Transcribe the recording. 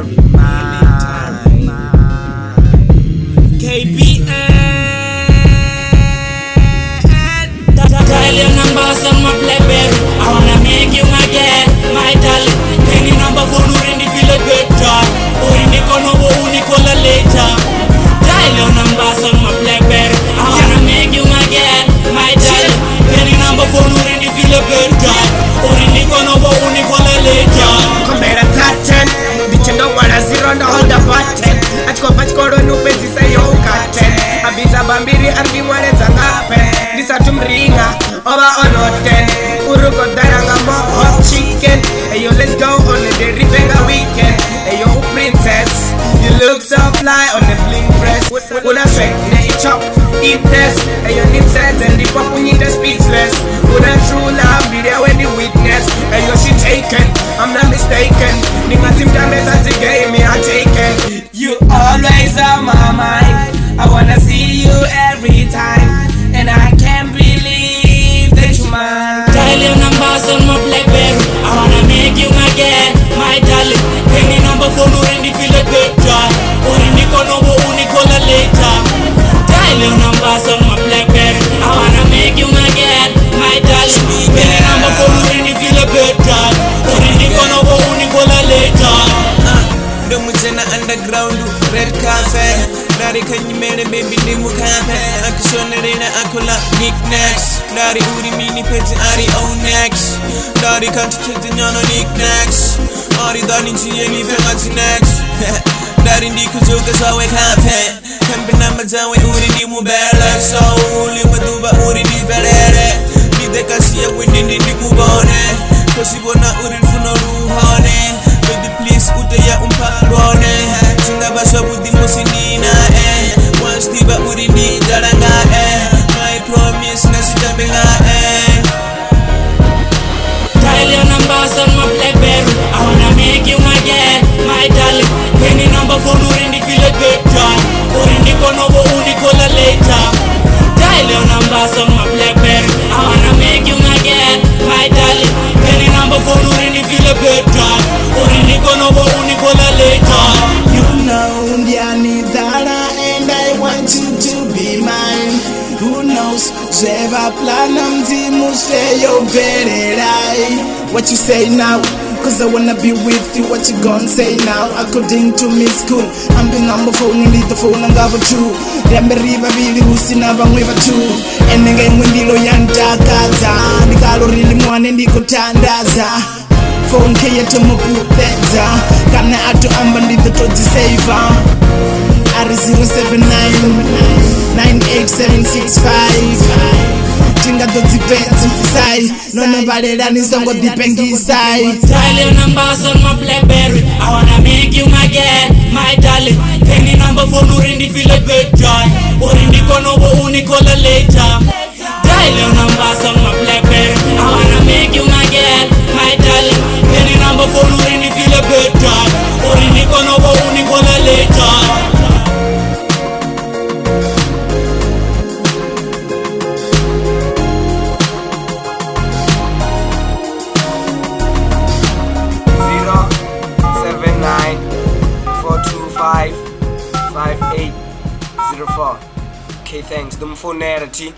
military mind. KBN. Dial your numbers on my BlackBerry. I wanna make you my girl, my darling. Any number for you in the feel a good joy. Or in the corner, Nicola later. Dial your numbers on my BlackBerry. I wanna make you my girl, my darling. Any number for you in the feel a good joy. Or in the corner, Nicola later. Come better touch bitch don't wanna zero on the button. Achikopachikoro nupenzi say yo katen. Abita bambiri arbi mwane zangapen. Lisa tumringa over onoten. Uruko daranga mo hot chicken. Hey yo, let's go on the ribenga weekend. Hey yo, princess, you look so fly on the bling press. Una sweat in the chop, eat this. Hey yo, nip says and the pop we need the speechless. Una true love be there when the witness. Hey yo, she taken, I'm not mistaken. Nigga team damage as the game me I taken. You always on my mind. I wanna see you every time, and I can't believe that you mine. Dial your numbers on my BlackBerry. I wanna make you my girl, my darling. Any number for you in the feel a good joy. Or in the corner, Nicola later. Dial your numbers on my BlackBerry. I wanna make you my girl, my darling. Any number for you in the feel a good joy. Or in the corner, Nicola later. Mujana underground, red carpet. Dari kanyimere baby ni mukape. Akishonerena akola knickknacks. Dari uri mini peti ari own next. Dari kanti chete nyono knickknacks. Ari dani njiye ni fengati next. Dari ndikujoka sawe kape. Kambi namba zawe uri ni mubele. So uli maduba uri ni belere. Nideka siya windi ni kubone. Kosibona uri funo ruhone. Baby please uteya umparone. Singa basha budi musinina once diba uri ni daranga my promise na sitambenga Dial your numbers on my BlackBerry. I wanna make you my girl, my darling. Any number for you in the feel a good joy. Or in the corner, Nicola later. Dial your numbers on my BlackBerry. I wanna make you my girl, my darling. Any number for you in the feel a good joy. Or in the corner, Nicola later. You know Ndiani Dara and I want you to be mine. Who knows? Zeva planam zimu stay your better eye. What you say now? Cause I wanna be with you. What you gonna say now? According to me school, I'm the number phone in the phone and gava two. Remember riba bili usina bangwe batu. Enenge mwindilo yantakaza. Nikalo rili mwane ndiko tandaza. Phone kaya tumukupeza. Kana atu amba ndito toji saver. R079 98765. Tinga dozi penzi mfisai. Nono balera nisongo dipengisai. Dial your numbers on my BlackBerry. I wanna make you my girl, my darling. Any number for you in the feel a good joy. Or in the corner, Nicola later. Dial your numbers on my BlackBerry. I wanna make you my girl, my darling. Any number for you in the feel a good joy. Or in the corner, Nicola later. Okay, thanks. The phone narrative.